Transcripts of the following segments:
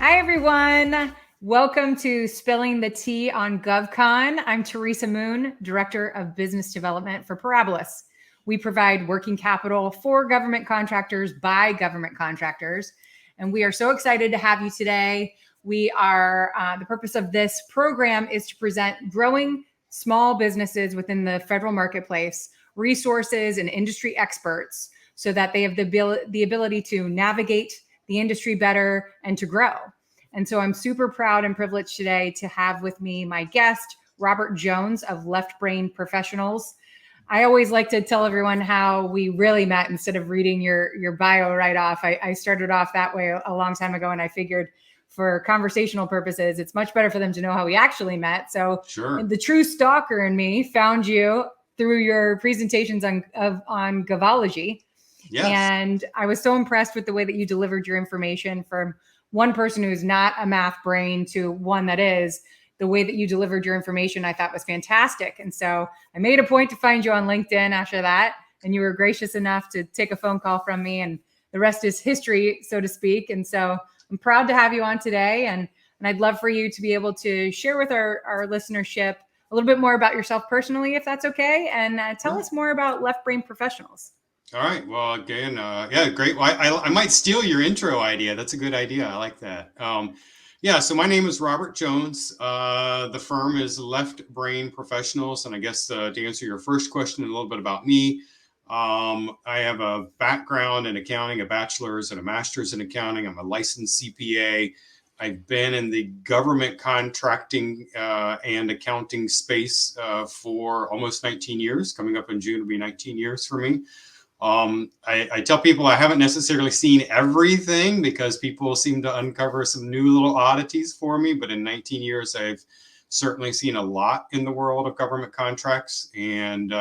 Hi, everyone. Welcome to Spilling the Tea on GovCon. I'm Teresa Moon, Director of Business Development for Parabolis. We provide working capital for government contractors by government contractors. And we are so excited to have you today. The purpose of this program is to present growing small businesses within the federal marketplace, resources and industry experts so that they have the ability to navigate the industry better and to grow. And so I'm super proud and privileged today to have with me my guest, Robert Jones of Left Brain Professionals. I always like to tell everyone how we really met instead of reading your bio right off. I started off that way a long time ago, and I figured for conversational purposes, it's much better for them to know how we actually met. So Sure. the true stalker in me found you through your presentations on Govology. Yes. And I was so impressed with the way that you delivered your information from one person who's not a math brain to one that is. The way that you delivered your information, I thought was fantastic. And so I made a point to find you on LinkedIn after that. And you were gracious enough to take a phone call from me. And the rest is history, so to speak. And so I'm proud to have you on today. And I'd love for you to be able to share with our listenership a little bit more about yourself personally, if that's okay. And tell us more about Left Brain Professionals. All right. Well, again, yeah, great. Well, I might steal your intro idea. That's a good idea. I like that. Yeah. So my name is Robert Jones. The firm is Left Brain Professionals, and I guess to answer your first question, a little bit about me. I have a background in accounting, a bachelor's and a master's in accounting. I'm a licensed CPA. I've been in the government contracting and accounting space for almost 19 years. Coming up in June will be 19 years for me. I tell people I haven't necessarily seen everything because people seem to uncover some new little oddities for me. But in 19 years, I've certainly seen a lot in the world of government contracts. And,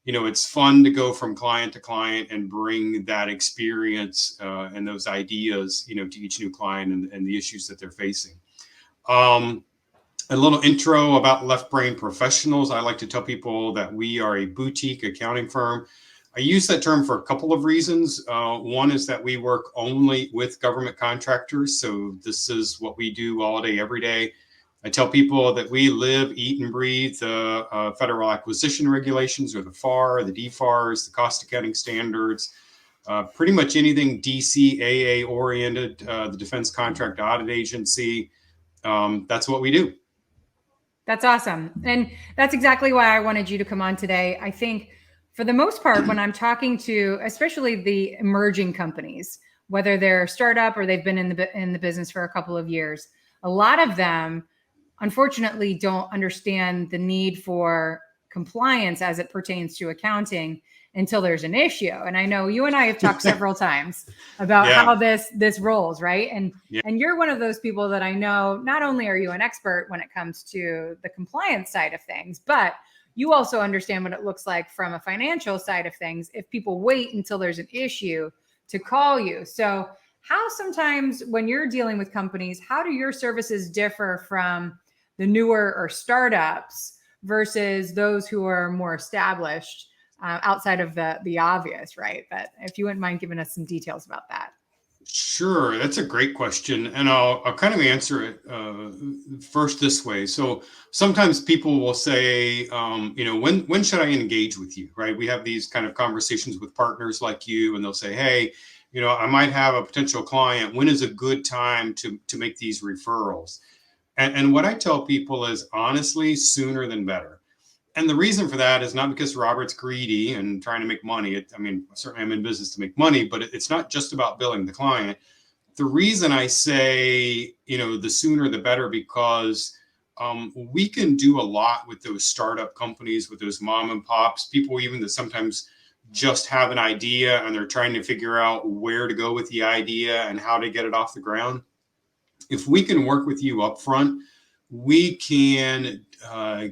it's fun to go from client to client and bring that experience and those ideas, to each new client and the issues that they're facing. A little intro about Left Brain Professionals. I like to tell people that we are a boutique accounting firm. I use that term for a couple of reasons. One is that we work only with government contractors. So this is what we do all day, every day. I tell people that we live, eat, and breathe the federal acquisition regulations, or the FAR, the DFARs, the cost accounting standards, pretty much anything DCAA oriented, the Defense Contract Audit Agency. That's what we do. That's awesome. And that's exactly why I wanted you to come on today. I think for the most part, when I'm talking to especially the emerging companies, whether they're a startup or they've been in the business for a couple of years, a lot of them unfortunately don't understand the need for compliance as it pertains to accounting until there's an issue. And I know you and I have talked several times about Yeah. how this rolls, right? And Yeah. and you're one of those people that I know, not only are you an expert when it comes to the compliance side of things, but you also understand what it looks like from a financial side of things if people wait until there's an issue to call you. So how sometimes when you're dealing with companies, how do your services differ from the newer or startups versus those who are more established outside of the obvious, right? But if you wouldn't mind giving us some details about that. Sure, that's a great question, and I'll kind of answer it first this way. So sometimes people will say, when should I engage with you, right? We have these kind of conversations with partners like you, and they'll say, hey, I might have a potential client. When is a good time to make these referrals? And what I tell people is honestly, sooner than better. And the reason for that is not because Robert's greedy and trying to make money. Certainly I'm in business to make money, but it's not just about billing the client. The reason I say, the sooner the better, because we can do a lot with those startup companies, with those mom and pops, people even that sometimes just have an idea and they're trying to figure out where to go with the idea and how to get it off the ground. If we can work with you up front, we can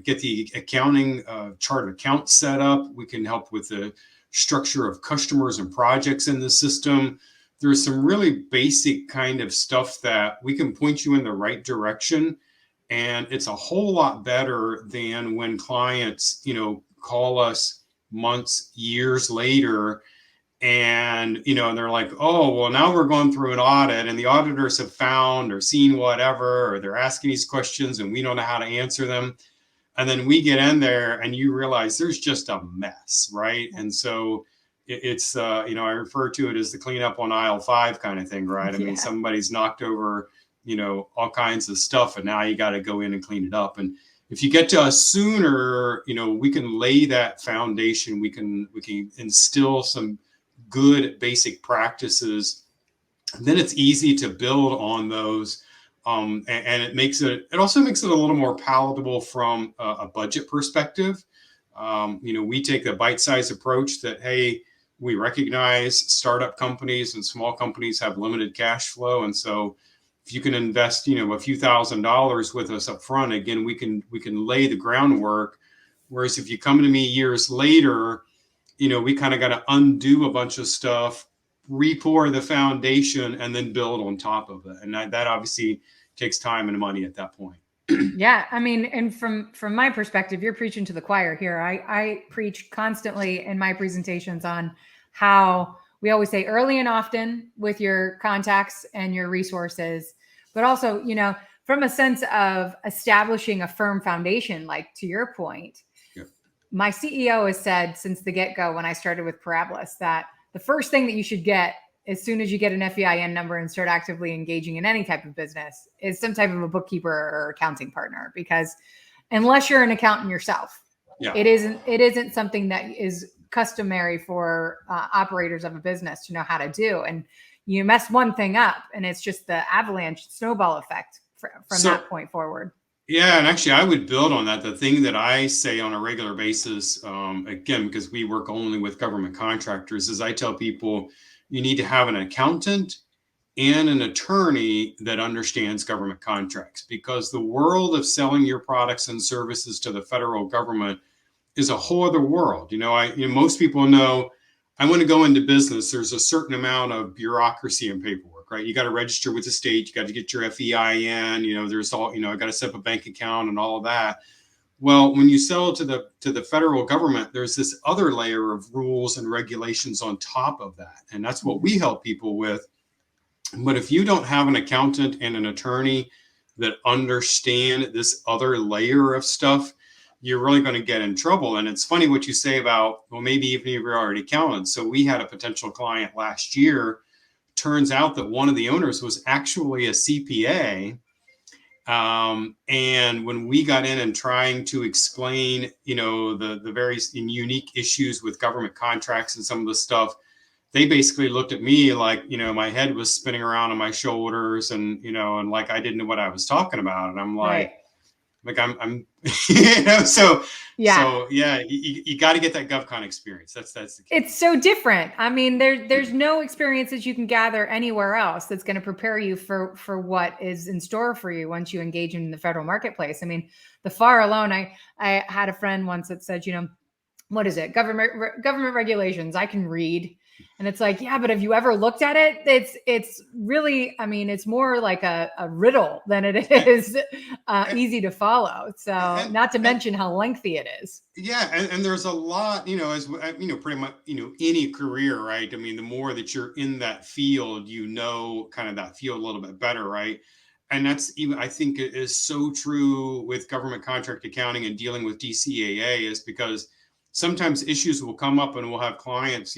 get the accounting chart of accounts set up. We can help with the structure of customers and projects in the system. There's some really basic kind of stuff that we can point you in the right direction. And it's a whole lot better than when clients, call us months, years later, And, and they're like, oh, well, now we're going through an audit and the auditors have found or seen whatever, or they're asking these questions and we don't know how to answer them. And then we get in there and you realize there's just a mess, right? And so it's, I refer to it as the cleanup on aisle 5 kind of thing, right? I mean, somebody's knocked over, all kinds of stuff and now you got to go in and clean it up. And if you get to us sooner, we can lay that foundation. We can instill some good basic practices. And then it's easy to build on those. And it also makes it a little more palatable from a budget perspective. We take a bite-sized approach that, hey, we recognize startup companies and small companies have limited cash flow. And so if you can invest, a few $1,000s with us up front, again, we can lay the groundwork. Whereas if you come to me years later, we kind of got to undo a bunch of stuff, re-pour the foundation, and then build on top of it. And that obviously takes time and money at that point. Yeah. I mean, and from my perspective, you're preaching to the choir here. I preach constantly in my presentations on how we always say early and often with your contacts and your resources, but also, from a sense of establishing a firm foundation, like to your point. My CEO has said since the get-go when I started with Parabolis that the first thing that you should get as soon as you get an FEIN number and start actively engaging in any type of business is some type of a bookkeeper or accounting partner, because unless you're an accountant yourself, it isn't something that is customary for operators of a business to know how to do. And you mess one thing up and it's just the avalanche snowball effect from that point forward. Yeah, and actually, I would build on that. The thing that I say on a regular basis, again, because we work only with government contractors, is I tell people you need to have an accountant and an attorney that understands government contracts, because the world of selling your products and services to the federal government is a whole other world. Most people know I want to go into business. There's a certain amount of bureaucracy and paperwork, right? You got to register with the state. You got to get your FEIN. There's all, I got to set up a bank account and all of that. Well, when you sell to the federal government, there's this other layer of rules and regulations on top of that. And that's what we help people with. But if you don't have an accountant and an attorney that understand this other layer of stuff, you're really going to get in trouble. And it's funny what you say about, well, maybe even if you're already accountant. So we had a potential client last year. Turns out that one of the owners was actually a CPA. And when we got in and trying to explain, the various unique issues with government contracts and some of the stuff, they basically looked at me like, my head was spinning around on my shoulders and, and like I didn't know what I was talking about. And I'm like, I'm so yeah, you got to get that GovCon experience. That's the key. It's so different. I mean, there's no experience that you can gather anywhere else that's going to prepare you for what is in store for you once you engage in the federal marketplace. I mean, the FAR alone, I had a friend once that said, what is it? Government regulations. I can read. And it's like, yeah, but have you ever looked at it? It's really, I mean, it's more like a riddle than it is easy to follow. So not to mention how lengthy it is. Yeah. And there's a lot, as pretty much, any career, right? I mean, the more that you're in that field, kind of that field a little bit better, right? And that's even, I think it is so true with government contract accounting and dealing with DCAA, is because sometimes issues will come up and we'll have clients,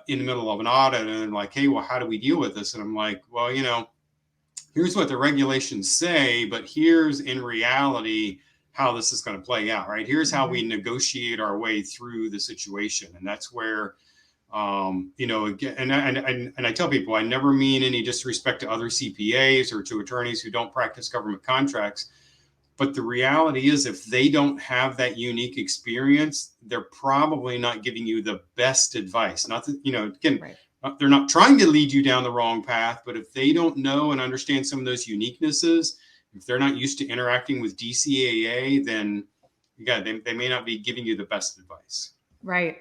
in the middle of an audit and like, hey, well, how do we deal with this? And I'm like, well, here's what the regulations say, but here's in reality how this is going to play out, right? Here's how we negotiate our way through the situation. And that's where, again, and I tell people, I never mean any disrespect to other CPAs or to attorneys who don't practice government contracts. But the reality is, if they don't have that unique experience, they're probably not giving you the best advice. Not that, again, they're not trying to lead you down the wrong path, but if they don't know and understand some of those uniquenesses, if they're not used to interacting with DCAA, then they may not be giving you the best advice. Right.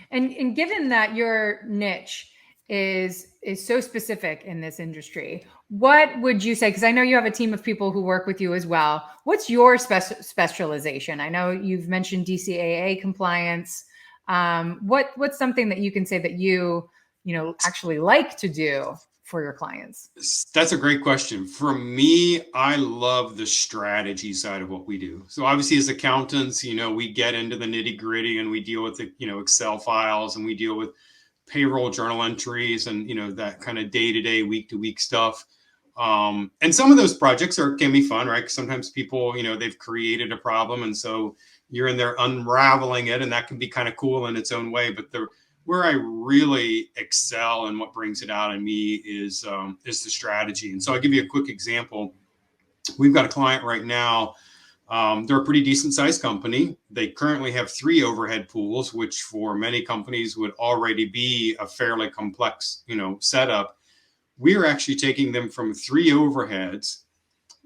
And given that your niche is so specific in this industry, what would you say? Because I know you have a team of people who work with you as well. What's your specialization? I know you've mentioned DCAA compliance. What's something that you can say that you actually like to do for your clients? That's a great question. For me, I love the strategy side of what we do. So obviously as accountants, we get into the nitty gritty and we deal with the, Excel files, and we deal with payroll journal entries and, that kind of day-to-day, week-to-week stuff. And some of those projects can be fun, right? 'Cause sometimes people, they've created a problem, and so you're in there unraveling it, and that can be kind of cool in its own way. But where I really excel and what brings it out in me is the strategy. And so I'll give you a quick example. We've got a client right now. They're a pretty decent sized company. They currently have 3 overhead pools, which for many companies would already be a fairly complex, setup. We are actually taking them from 3 overheads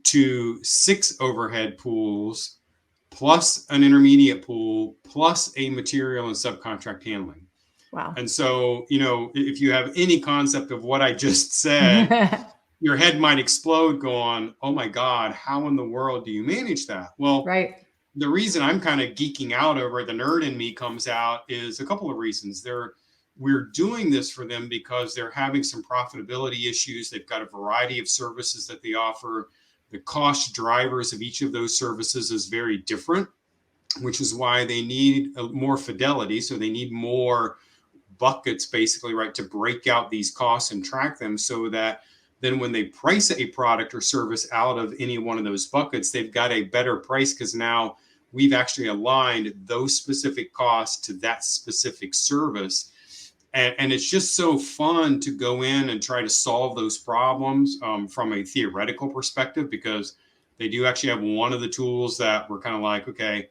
to 6 overhead pools, plus an intermediate pool, plus a material and subcontract handling. Wow. And so, if you have any concept of what I just said, your head might explode going, oh my God, how in the world do you manage that? Well, right. The reason I'm kind of geeking out over it, the nerd in me comes out, is a couple of reasons. We're doing this for them because they're having some profitability issues. They've got a variety of services that they offer. The cost drivers of each of those services is very different, which is why they need more fidelity. So they need more buckets, basically, right, to break out these costs and track them, so that then when they price a product or service out of any one of those buckets, they've got a better price, because now we've actually aligned those specific costs to that specific service. And it's just so fun to go in and try to solve those problems from a theoretical perspective, because they do actually have one of the tools that we're kind of like, okay,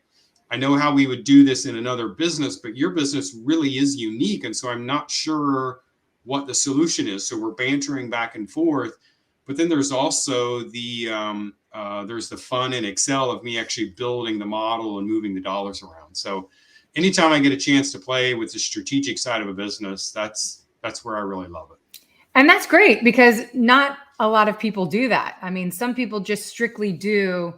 I know how we would do this in another business, but your business really is unique. And so I'm not sure what the solution is. So we're bantering back and forth. But then there's also there's the fun in Excel of me actually building the model and moving the dollars around. So anytime I get a chance to play with the strategic side of a business, that's where I really love it. And that's great, because not a lot of people do that. I mean, some people just strictly do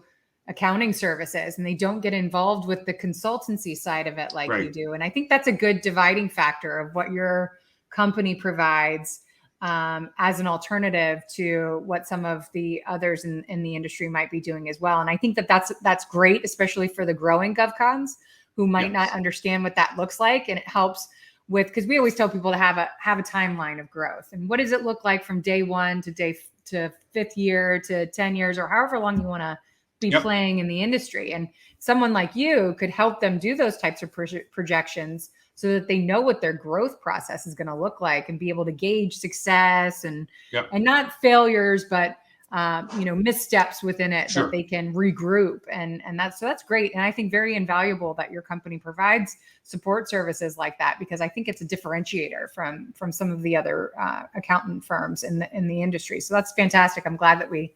accounting services and they don't get involved with the consultancy side of it like Right. you do. And I think that's a good dividing factor of what your company provides as an alternative to what some of the others in the industry might be doing as well. And I think that that's great, especially for the growing GovCons who might not understand what that looks like. And it helps with, because we always tell people to have a timeline of growth. And what does it look like from day 1 to 5th year to 10 years, or however long you want to be playing in the industry. And someone like you could help them do those types of projections so that they know what their growth process is going to look like, and be able to gauge success and not failures, but missteps within it that they can regroup. And that's great. And I think very invaluable that your company provides support services like that, because I think it's a differentiator from some of the other accountant firms in the industry. So that's fantastic. I'm glad that we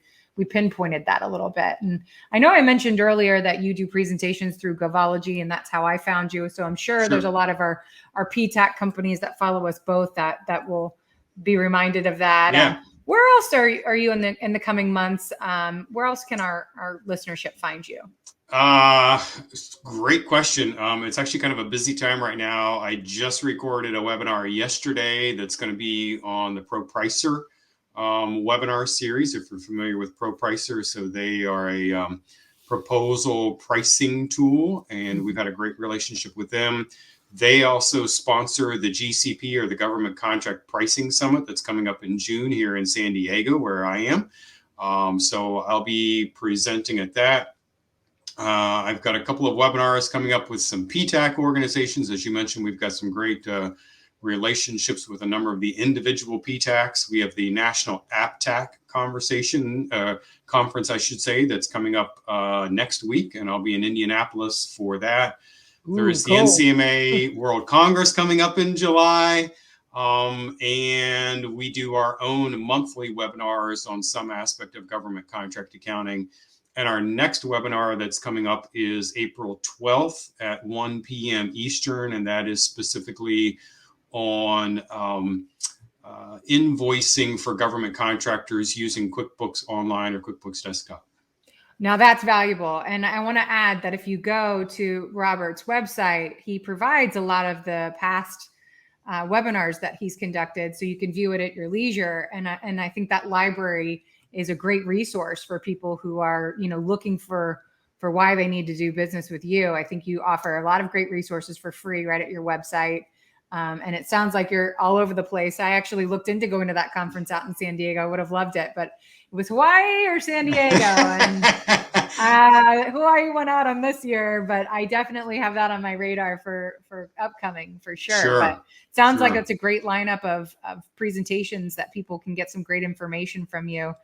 pinpointed that a little bit. And I know I mentioned earlier that you do presentations through Govology, and that's how I found you. So I'm sure there's a lot of our PTAC companies that follow us both that will be reminded of that. Yeah. Where else are you in the coming months? Where else can our listenership find you? Great question. It's actually kind of a busy time right now. I just recorded a webinar yesterday that's going to be on the ProPricer webinar series, if you're familiar with ProPricer. So they are a proposal pricing tool, and we've had a great relationship with them. They also sponsor the GCP, or the Government Contract Pricing Summit, that's coming up in June here in San Diego, where I am. So I'll be presenting at that. I've got a couple of webinars coming up with some PTAC organizations. As you mentioned, we've got some great relationships with a number of the individual PTACs. We have the National AppTAC conference, I should say, that's coming up next week, and I'll be in Indianapolis for that. There's the NCMA World Congress coming up in July, and we do our own monthly webinars on some aspect of government contract accounting. And our next webinar that's coming up is April 12th at 1 p.m. Eastern, and that is specifically on invoicing for government contractors using QuickBooks Online or QuickBooks Desktop. Now that's valuable. And I want to add that if you go to Robert's website, he provides a lot of the past webinars that he's conducted, so you can view it at your leisure. And I think that library is a great resource for people who are, looking for why they need to do business with you. I think you offer a lot of great resources for free right at your website. And it sounds like you're all over the place. I actually looked into going to that conference out in San Diego. I would have loved it, but it was Hawaii or San Diego. And Hawaii went out on this year, but I definitely have that on my radar for upcoming for sure. But it sounds like it's a great lineup of presentations that people can get some great information from you.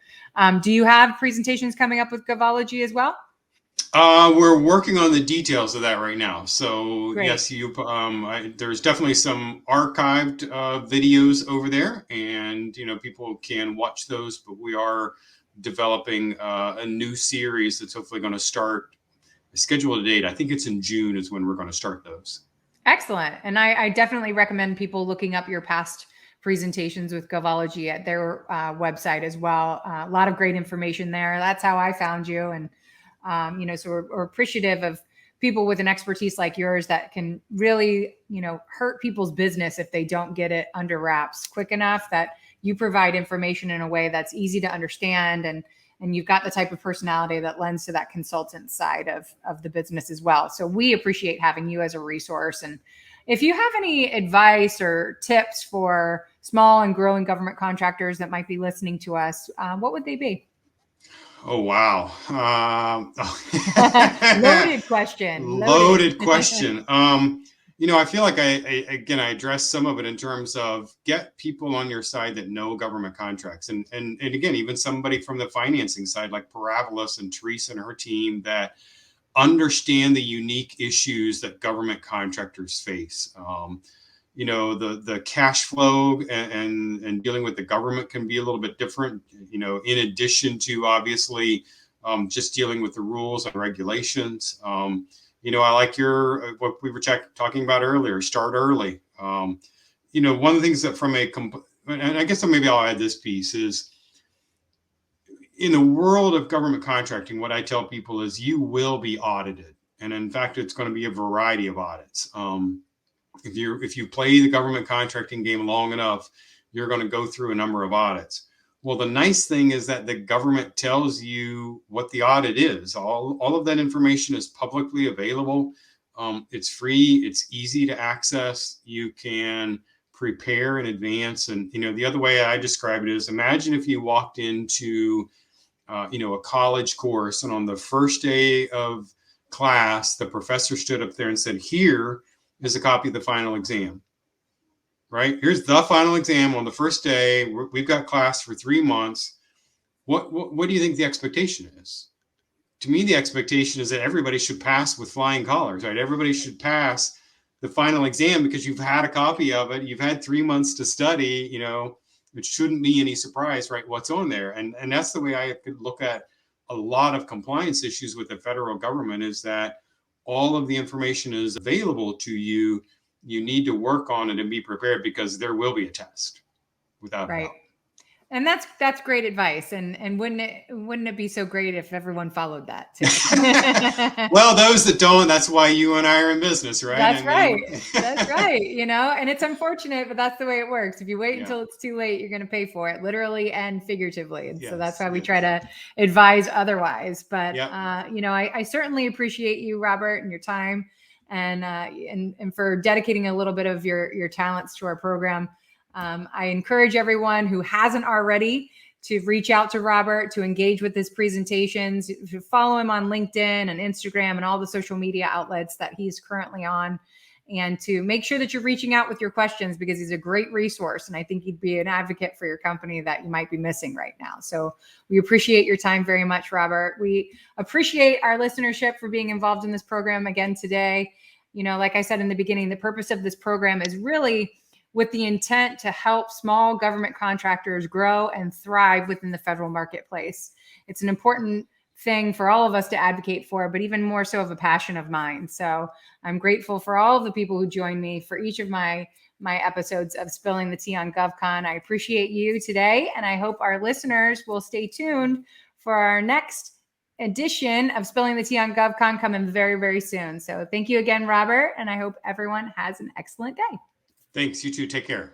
Do you have presentations coming up with Govology as well? We're working on the details of that right now. So Great. yes, there's definitely some archived videos over there, and people can watch those. But we are developing a new series that's hopefully going to start. Scheduled a date. I think it's in June is when we're going to start those. Excellent, and I definitely recommend people looking up your past presentations with Govology at their website as well. A lot of great information there. That's how I found you, and so we're appreciative of people with an expertise like yours that can really, hurt people's business if they don't get it under wraps quick enough, that you provide information in a way that's easy to understand. And you've got the type of personality that lends to that consultant side of the business as well. So we appreciate having you as a resource. And if you have any advice or tips for small and growing government contractors that might be listening to us, what would they be? Oh, wow. Loaded question. Loaded question. I feel like I addressed some of it in terms of get people on your side that know government contracts. And again, even somebody from the financing side, like Parabolis and Teresa and her team, that understand the unique issues that government contractors face. The cash flow and dealing with the government can be a little bit different, in addition to obviously just dealing with the rules and regulations. I like what we were talking about earlier, start early. One of the things that and I guess maybe I'll add this piece is, in the world of government contracting, what I tell people is you will be audited. And in fact, it's going to be a variety of audits. If you play the government contracting game long enough, you're going to go through a number of audits. Well, the nice thing is that the government tells you what the audit is. All of that information is publicly available. It's free. It's easy to access. You can prepare in advance. And, the other way I describe it is, imagine if you walked into, a college course, and on the first day of class, the professor stood up there and said, "Here is a copy of the final exam." Right? Here's the final exam on the first day. We've got class for 3 months. What do you think the expectation is? To me, the expectation is that everybody should pass with flying colors, right? Everybody should pass the final exam because you've had a copy of it. You've had 3 months to study, it shouldn't be any surprise, right? What's on there. And that's the way I could look at a lot of compliance issues with the federal government, is that all of the information is available to you. You need to work on it and be prepared, because there will be a test, without a doubt. And that's great advice. And wouldn't it be so great if everyone followed that too? Well, those that don't, that's why you and I are in business, right? That's right. That's right. And it's unfortunate, but that's the way it works. If you wait until it's too late, you're going to pay for it, literally and figuratively. And so that's why we try to advise otherwise. But I certainly appreciate you, Robert, and your time, and for dedicating a little bit of your talents to our program. I encourage everyone who hasn't already to reach out to Robert, to engage with his presentations, to follow him on LinkedIn and Instagram and all the social media outlets that he's currently on, and to make sure that you're reaching out with your questions, because he's a great resource. And I think he'd be an advocate for your company that you might be missing right now. So we appreciate your time very much, Robert. We appreciate our listenership for being involved in this program again today. Like I said in the beginning, the purpose of this program is really with the intent to help small government contractors grow and thrive within the federal marketplace. It's an important thing for all of us to advocate for, but even more so of a passion of mine. So I'm grateful for all of the people who joined me for each of my episodes of Spilling the Tea on GovCon. I appreciate you today, and I hope our listeners will stay tuned for our next edition of Spilling the Tea on GovCon coming very, very soon. So thank you again, Robert. And I hope everyone has an excellent day. Thanks. You too. Take care.